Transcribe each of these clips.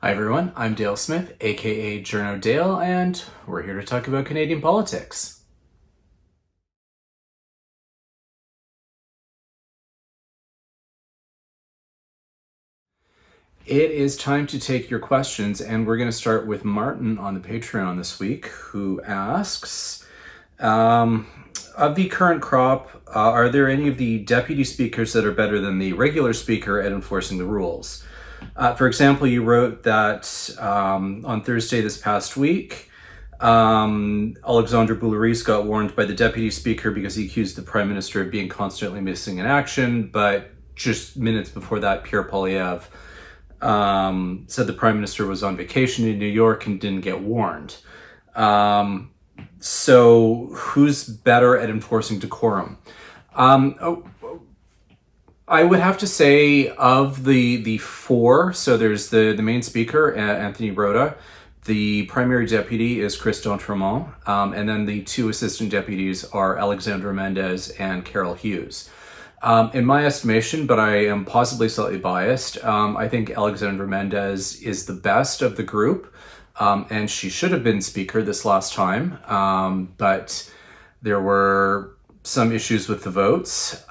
Hi everyone, I'm Dale Smith, aka Journo Dale, and we're here to talk about Canadian politics. It is time to take your questions, and we're going to start with Martin on the Patreon this week, who asks, of the current crop, are there any of the deputy speakers that are better than the regular speaker at enforcing the rules? For example, you wrote that on Thursday this past week, Alexandre Boularice got warned by the deputy speaker because he accused the prime minister of being constantly missing in action, but just minutes before that, Pierre Poilievre said the prime minister was on vacation in New York and didn't get warned. So who's better at enforcing decorum? I would have to say of the four, so there's the main speaker, Anthony Rota, the primary deputy is Chris d'Entremont, and then the two assistant deputies are Alexandra Mendez and Carol Hughes. In my estimation, but I am possibly slightly biased, I think Alexandra Mendez is the best of the group, and she should have been speaker this last time, but there were some issues with the votes.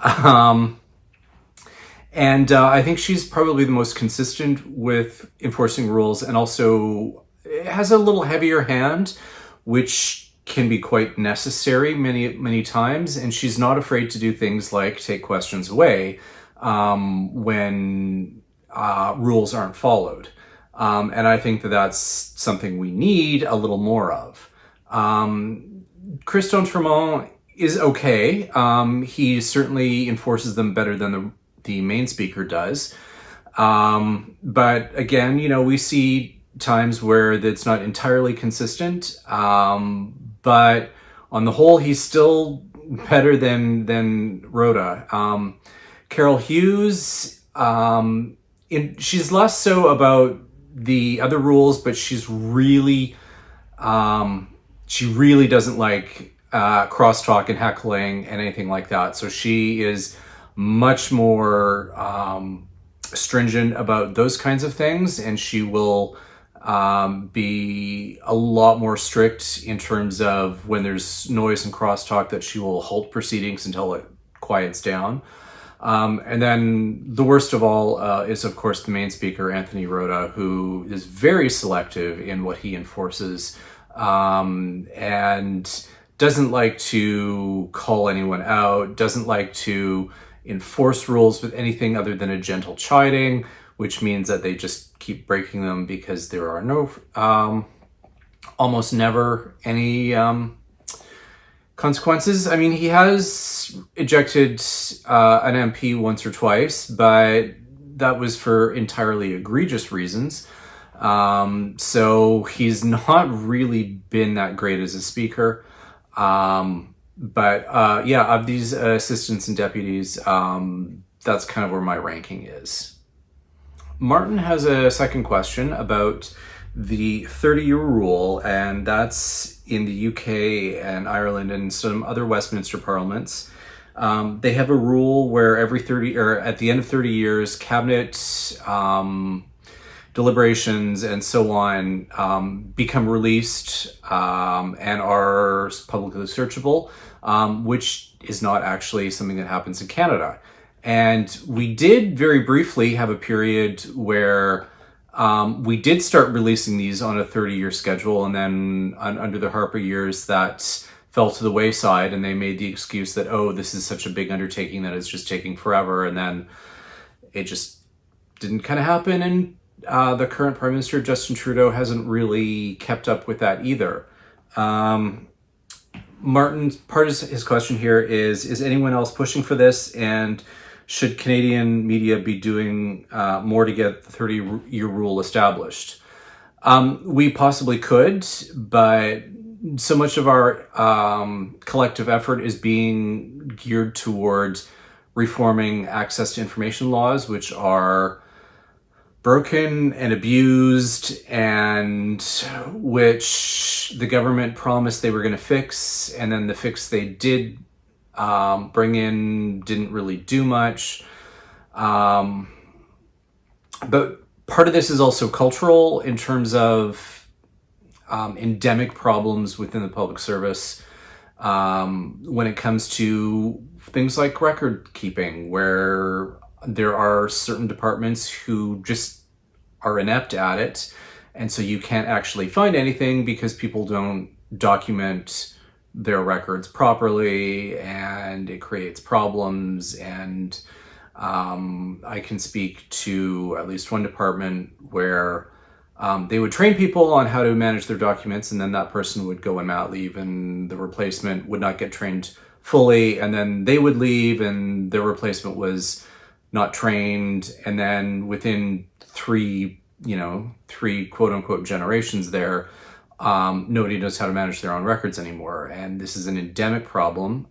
And I think she's probably the most consistent with enforcing rules, and also has a little heavier hand, which can be quite necessary many times. And she's not afraid to do things like take questions away when rules aren't followed. And I think that that's something we need a little more of. Chris d'Entremont is okay. He certainly enforces them better than the main speaker does. But again, we see times where it's not entirely consistent. But on the whole, he's still better than Rota. Carol Hughes, she's less so about the other rules, but she really doesn't like crosstalk and heckling and anything like that. So she is much more stringent about those kinds of things, and she will be a lot more strict in terms of when there's noise and crosstalk, that she will halt proceedings until it quiets down. And then the worst of all is, of course, the main speaker, Anthony Rota, who is very selective in what he enforces, and doesn't like to call anyone out, doesn't like to enforce rules with anything other than a gentle chiding, which means that they just keep breaking them because there are no, almost never any consequences. I mean, he has ejected an MP once or twice, but that was for entirely egregious reasons. So he's not really been that great as a speaker. But of these assistants and deputies, that's kind of where my ranking is. Martin has a second question about the 30-year rule, and that's in the UK and Ireland and some other Westminster parliaments. They have a rule where at the end of 30 years, cabinet deliberations and so on become released and are publicly searchable, which is not actually something that happens in Canada. And we did very briefly have a period where we did start releasing these on a 30-year schedule, and then under the Harper years that fell to the wayside, and they made the excuse that, this is such a big undertaking that it's just taking forever, and then it just didn't kind of happen. And the current Prime Minister, Justin Trudeau, hasn't really kept up with that either. Martin's part of his question here is anyone else pushing for this, and should Canadian media be doing more to get the 30-year rule established? We possibly could, but so much of our collective effort is being geared towards reforming access to information laws, which are broken and abused, and which the government promised they were going to fix, and then the fix they did bring in didn't really do much. But Part of this is also cultural in terms of endemic problems within the public service when it comes to things like record keeping, where there are certain departments who just are inept at it. And so you can't actually find anything because people don't document their records properly, and it creates problems. And I can speak to at least one department where they would train people on how to manage their documents, and then that person would go on mat leave and the replacement would not get trained fully, and then they would leave and their replacement was not trained, and then within three quote unquote generations there, nobody knows how to manage their own records anymore. And this is an endemic problem.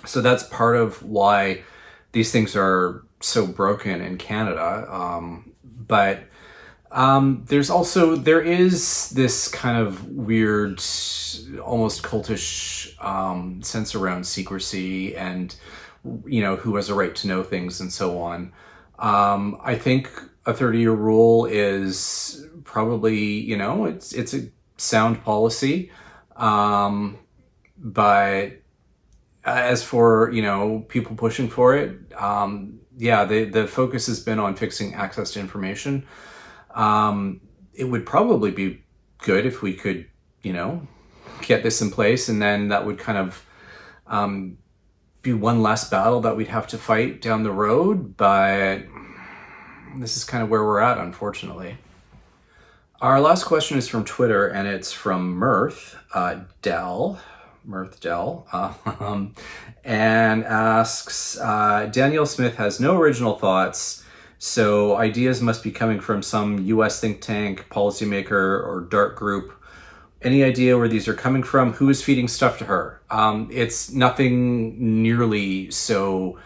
So that's part of why these things are so broken in Canada. But there is this kind of weird, almost cultish sense around secrecy and, who has a right to know things and so on. I think a 30-year rule is probably, it's a sound policy. But as for, people pushing for it, the focus has been on fixing access to information. It would probably be good if we could, get this in place, and then that would kind of be one less battle that we'd have to fight down the road. But this is kind of where we're at, unfortunately. Our last question is from Twitter, and it's from Mirth Dell, and asks, Danielle Smith has no original thoughts, so ideas must be coming from some US think tank, policymaker, or dark group. Any idea where these are coming from? Who is feeding stuff to her? It's nothing nearly so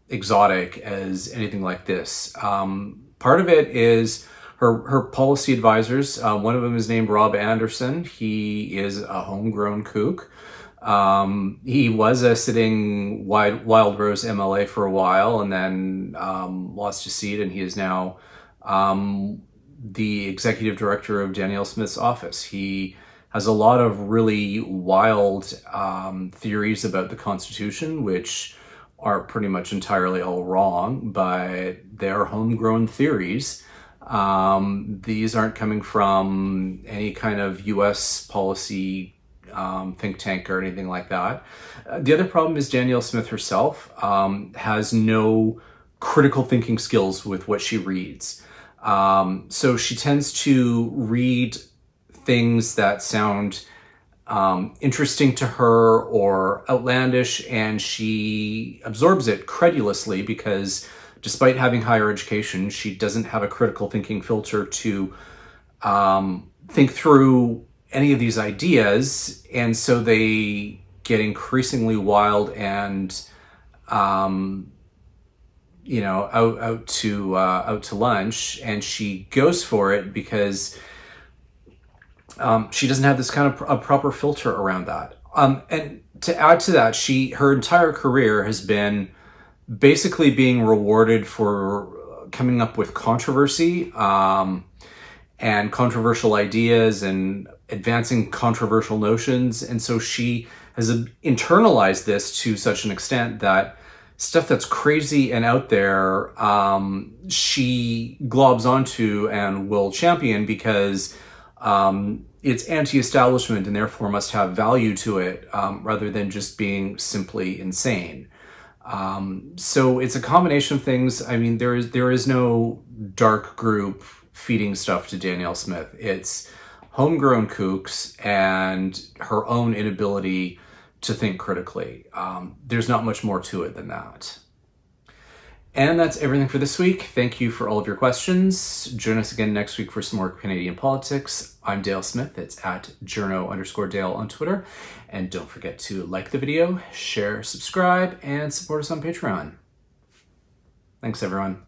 exotic as anything like this. Part of it is her policy advisors. One of them is named Rob Anderson. He is a homegrown kook. He was a sitting Wild Rose MLA for a while, and then lost his seat, and he is now the executive director of Danielle Smith's office. He has a lot of really wild theories about the Constitution, which are pretty much entirely all wrong, but they're homegrown theories. These aren't coming from any kind of US policy think tank or anything like that. The other problem is Danielle Smith herself has no critical thinking skills with what she reads. So she tends to read things that sound interesting to her or outlandish, and she absorbs it credulously because despite having higher education, she doesn't have a critical thinking filter to think through any of these ideas, and so they get increasingly wild and out to lunch, and she goes for it because she doesn't have this kind of a proper filter around that. And to add to that, her entire career has been basically being rewarded for coming up with controversy and controversial ideas and advancing controversial notions. And so she has internalized this to such an extent that stuff that's crazy and out there, she globs onto and will champion because it's anti-establishment and therefore must have value to it, rather than just being simply insane. So it's a combination of things. I mean, there is no dark group feeding stuff to Danielle Smith. It's homegrown kooks and her own inability to think critically. There's not much more to it than that. And that's everything for this week. Thank you for all of your questions. Join us again next week for some more Canadian politics. I'm Dale Smith. It's at journo_Dale on Twitter. And don't forget to like the video, share, subscribe, and support us on Patreon. Thanks, everyone.